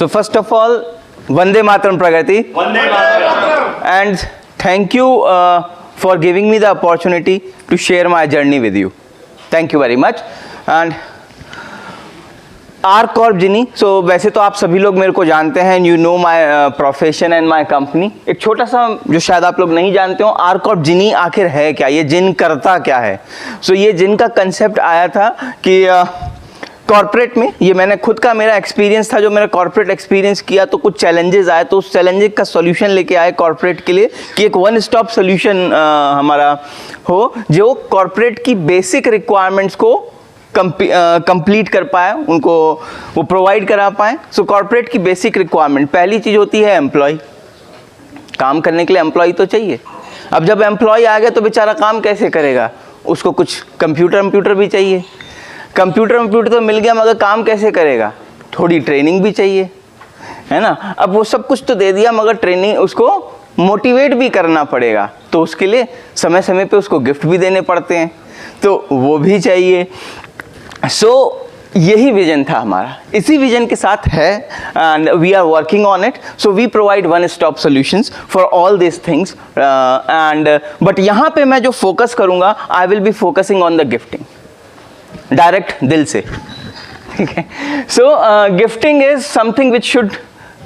So first of all, Vande Mataram Pragati. Vande Mataram. And thank you for giving me the opportunity to share my journey with you. Thank you very much. And R Corp Genie. So वैसे तो आप सभी लोग मेरे को जानते हैं, you know my profession and my company. एक छोटा सा जो शायद आप लोग नहीं जानते हो, R Corp Genie आखिर है क्या, ये जिन करता क्या है. So ये जिन का कंसेप्ट आया था कि कॉर्पोरेट में, ये मैंने खुद का मेरा एक्सपीरियंस था, जो मेरा कॉर्पोरेट एक्सपीरियंस किया तो कुछ चैलेंजेस आए, तो उस चैलेंजेस का सॉल्यूशन लेके आए कॉर्पोरेट के लिए कि एक वन स्टॉप सॉल्यूशन हमारा हो जो कॉर्पोरेट की बेसिक रिक्वायरमेंट्स को कंप्लीट कर पाए, उनको वो प्रोवाइड करा पाए. सो कॉर्पोरेट की बेसिक रिक्वायरमेंट, पहली चीज़ होती है एम्प्लॉय. काम करने के लिए एम्प्लॉय तो चाहिए. अब जब एम्प्लॉय आ गया तो बेचारा काम कैसे करेगा, उसको कुछ कंप्यूटर भी चाहिए. कंप्यूटर तो मिल गया, मगर काम कैसे करेगा, थोड़ी ट्रेनिंग भी चाहिए, है ना. अब वो सब कुछ तो दे दिया, मगर ट्रेनिंग, उसको मोटिवेट भी करना पड़ेगा, तो उसके लिए समय समय पे उसको गिफ्ट भी देने पड़ते हैं, तो वो भी चाहिए. सो यही विजन था हमारा, इसी विजन के साथ है, and we are working on it. So we provide one stop solutions for all this things. And but यहाँ पे मैं जो फोकस करूँगा, I will be focusing on the gifting, direct दिल से. ठीक है. So gifting is something which should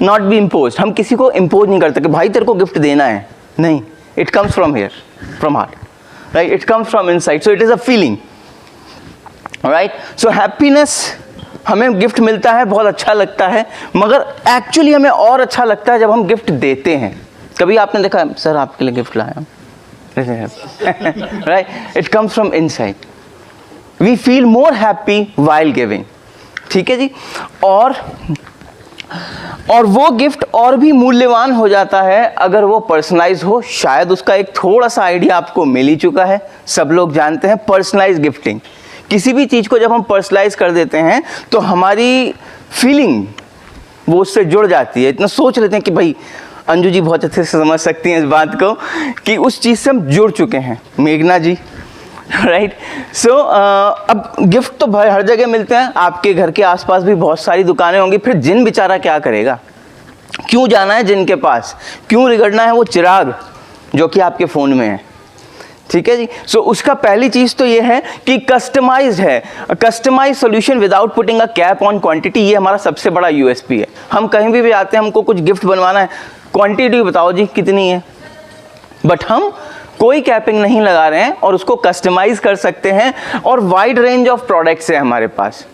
not be impose. हम किसी को इम्पोज नहीं करते कि भाई तेरे को गिफ्ट देना है, नहीं. It comes from here, from heart, right. It comes from inside. So it is a feeling, right. So happiness, हमें गिफ्ट मिलता है, बहुत अच्छा लगता है, मगर एक्चुअली हमें और अच्छा लगता है जब हम गिफ्ट देते हैं. कभी आपने देखा, सर आपके लिए गिफ्ट लाया हूँ, right. It comes from inside. We feel more happy while giving. ठीक है जी. और वो गिफ्ट और भी मूल्यवान हो जाता है अगर वो पर्सनलाइज हो. शायद उसका एक थोड़ा सा आइडिया आपको मिल ही चुका है, सब लोग जानते हैं पर्सनलाइज गिफ्टिंग. किसी भी चीज़ को जब हम पर्सनलाइज कर देते हैं तो हमारी फीलिंग वो उससे जुड़ जाती है. इतना सोच लेते हैं कि भाई अंजू जी बहुत अच्छे से समझ सकती हैं इस बात को कि उस चीज़ से हम जुड़ चुके हैं, मेघना जी, राइट. सो अब गिफ्ट तो भाई हर जगह मिलते हैं, आपके घर के आसपास भी बहुत सारी दुकानें होंगी. फिर जिन बेचारा क्या करेगा, क्यों जाना है जिन के पास, क्यों रिगड़ना है वो चिराग जो कि आपके फ़ोन में है. ठीक है जी. सो उसका पहली चीज़ तो ये है कि कस्टमाइज्ड है. Customize solution without putting a cap on quantity, ये हमारा सबसे बड़ा यूएसपी है. हम कहीं भी आते हैं, हमको कुछ गिफ्ट बनवाना है, क्वांटिटी बताओ जी कितनी है, बट हम कोई कैपिंग नहीं लगा रहे हैं और उसको कस्टमाइज कर सकते हैं. और वाइड रेंज ऑफ प्रोडक्ट्स है हमारे पास,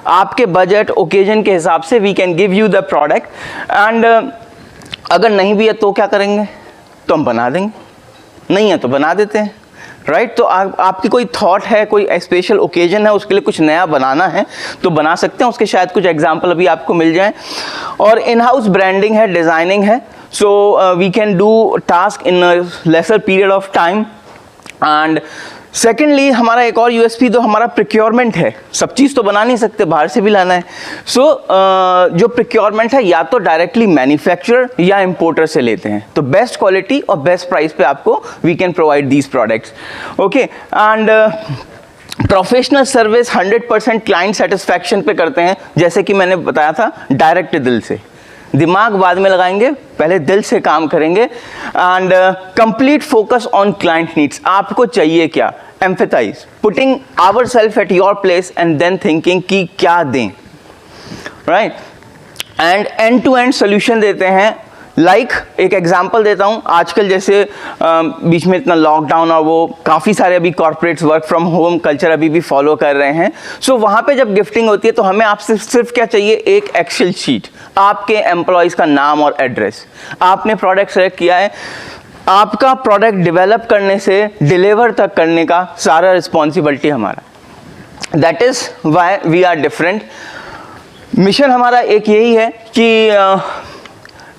आपके बजट ओकेजन के हिसाब से we can give you the product. And अगर नहीं भी है तो क्या करेंगे, तो हम बना देंगे, नहीं है तो बना देते हैं, राइट. तो आपकी कोई थॉट है, कोई स्पेशल ओकेजन है, उसके लिए कुछ नया बनाना है तो बना सकते हैं. उसके शायद कुछ एग्जांपल अभी आपको मिल जाए. और इन हाउस ब्रांडिंग है, डिज़ाइनिंग है. So we can do task in lesser period of time. And secondly हमारा एक और यूएसपी तो हमारा प्रिक्योरमेंट है. सब चीज़ तो बना नहीं सकते, बाहर से भी लाना है. सो जो प्रिक्योरमेंट है, या तो डायरेक्टली मैन्युफैक्चरर या इंपोर्टर से लेते हैं, तो बेस्ट क्वालिटी और बेस्ट प्राइस पे आपको we can provide these products. Okay. And professional service 100% client satisfaction पे करते हैं. जैसे कि मैंने बताया था, डायरेक्ट दिल से, दिमाग बाद में लगाएंगे, पहले दिल से काम करेंगे. And complete focus on client needs. आपको चाहिए क्या, empathise, putting our self at your place and then thinking कि क्या दें, right. And end to end solution देते हैं. लाइक एक एग्जांपल देता हूँ, आजकल जैसे बीच में इतना लॉकडाउन और वो काफ़ी सारे अभी corporates work from home culture अभी भी फॉलो कर रहे हैं. सो वहाँ पे जब गिफ्टिंग होती है तो हमें आपसे सिर्फ क्या चाहिए, एक एक्सेल शीट, आपके एम्प्लॉयज़ का नाम और एड्रेस. आपने प्रोडक्ट सेलेक्ट किया है, आपका प्रोडक्ट डेवलप करने से डिलीवर तक करने का सारा रिस्पॉन्सिबिलिटी हमारा. That is why we are different. Mission हमारा एक यही है कि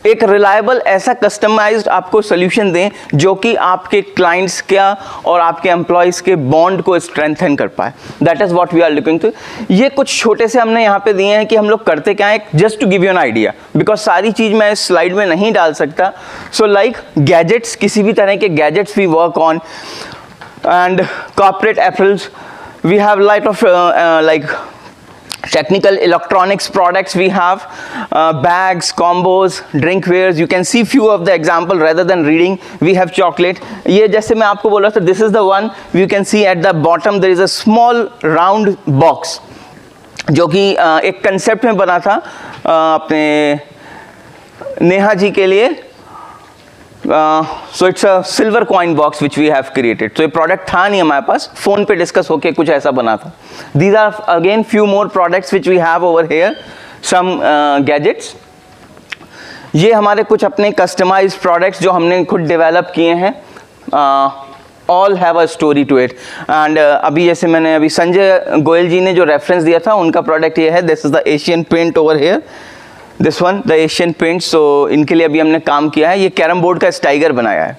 एक रिलायबल ऐसा कस्टमाइज्ड आपको सोल्यूशन दें जो कि आपके क्लाइंट्स का और आपके एम्प्लॉयज़ के बॉन्ड को स्ट्रेंथन कर पाए. That is what we are looking to. ये कुछ छोटे से हमने यहाँ पे दिए हैं कि हम लोग करते क्या है, just to give you an idea, because सारी चीज़ मैं इस स्लाइड में नहीं डाल सकता. सो लाइक गैजेट्स, किसी भी तरह के gadgets we work on. And corporate apparels, we have light of like technical electronics products we have, bags, combos, drinkwares. You can see few of the example rather than reading. We have chocolate. ये जैसे मैं आपको बोल रहा था, this is the one you can see at the bottom there is a small round box जो कि एक कंसेप्ट में बना था अपने नेहा जी के लिए. So it's a silver coin box which we have created. So ये प्रोडक्ट था नहीं हमारे पास, फोन पे डिस्कस होके कुछ ऐसा बना था. These are again few more products which we have over here. Some gadgets. ये हमारे कुछ अपने customized products जो हमने खुद डेवलप किए हैं. All have a story to it. And अभी जैसे मैंने अभी संजय गोयल जी ने जो रेफरेंस दिया था उनका प्रोडक्ट ये है. This is the Asian Paint over here. This one the Asian paint. So इनके लिए अभी हमने काम किया है. ये कैरम बोर्ड का स्टाइगर बनाया है.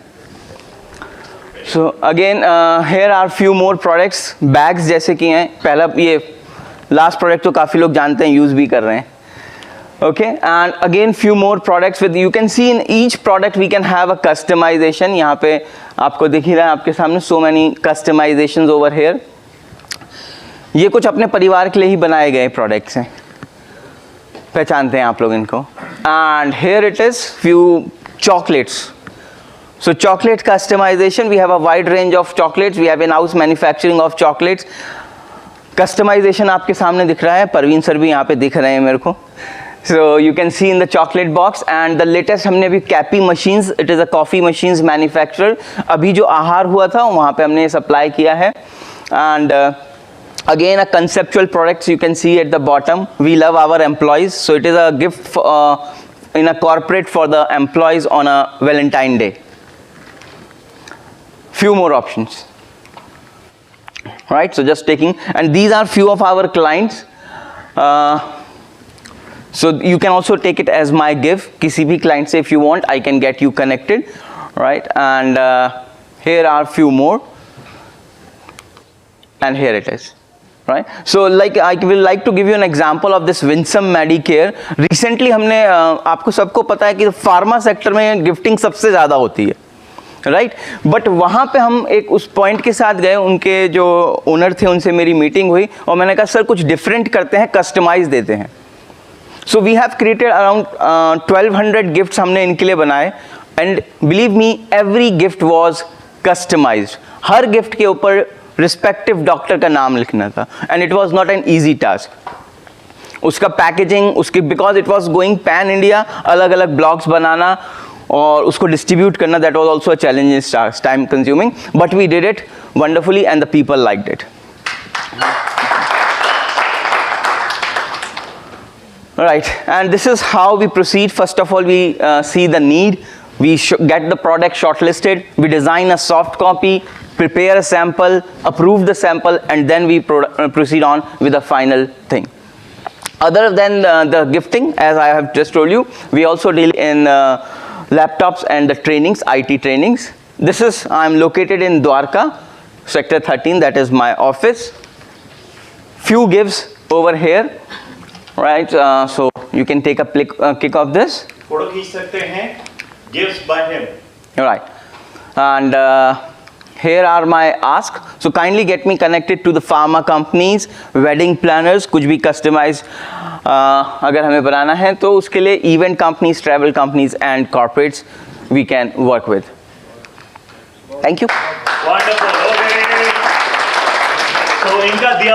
So again here are few more products. Bags जैसे कि हैं, पहला ये लास्ट प्रोडक्ट तो काफ़ी लोग जानते हैं, यूज़ भी कर रहे हैं. Okay, and again few more products with you can see in each product we can have a customization. यहाँ पे आपको दिख ही रहा है आपके सामने, so many customization over here. ये कुछ अपने परिवार के लिए ही बनाए गए प्रोडक्ट्स हैं, पहचानते हैं आप लोग इनको. And here it is few chocolates. So chocolate customisation, we have a wide range of chocolates. We have in house manufacturing of chocolates. Customisation आपके सामने दिख रहा है, परवीन सर भी यहाँ पे दिख रहे हैं मेरे को. So you can see in the chocolate box. And the latest हमने अभी Cappy machines, it is a coffee machines manufacturer. अभी जो आहार हुआ था वहाँ पे हमने सप्लाई किया है. And again a conceptual products you can see at the bottom. We love our employees, so it is a gift in a corporate for the employees on a Valentine Day. Few more options, right? So just taking, and these are few of our clients. So you can also take it as my gift. किसी भी client से if you want, I can get you connected, right? And here are few more, and here it is. Right? So like I will like to give you an example of this Winsome Medicare. Recently हमने आपको सबको पता है कि pharma sector में gifting सबसे ज़्यादा होती है, राइट? बट वहाँ पे हम एक उस पॉइंट के साथ गए, उनके जो ओनर थे उनसे मेरी मीटिंग हुई और मैंने कहा सर कुछ डिफरेंट करते हैं, कस्टमाइज देते हैं. So we have created around 1200 gifts हमने इनके लिए बनाए. And believe me every gift was customised. हर गिफ्ट के ऊपर रिस्पेक्टिव डॉक्टर का नाम लिखना था. And it was not an easy task. उसका पैकेजिंग, उसकी because it was going pan India, अलग अलग ब्लॉग्स बनाना और उसको डिस्ट्रीब्यूट करना, that was also a challenge, time consuming, but we did it wonderfully and the people liked it. Right, and this is how we proceed. First of all, we see the need, we get the product shortlisted, we design a soft copy, prepare a sample, approve the sample, and then we proceed on with the final thing. Other than the gifting, as I have just told you, we also deal in laptops and the trainings, IT trainings. This is, I am located in Dwarka, sector 13, that is my office. Few gives over here. Right, so you can take a kick of this. Photo खींच सकते हैं. Gifts by him. Right, and here are my ask. So kindly get me connected to the pharma companies, wedding planners, कुछ भी customize अगर हमें बनाना है तो उसके लिए event companies, travel companies and corporates we can work with. Thank you. Wonderful. Okay. So इनका दिया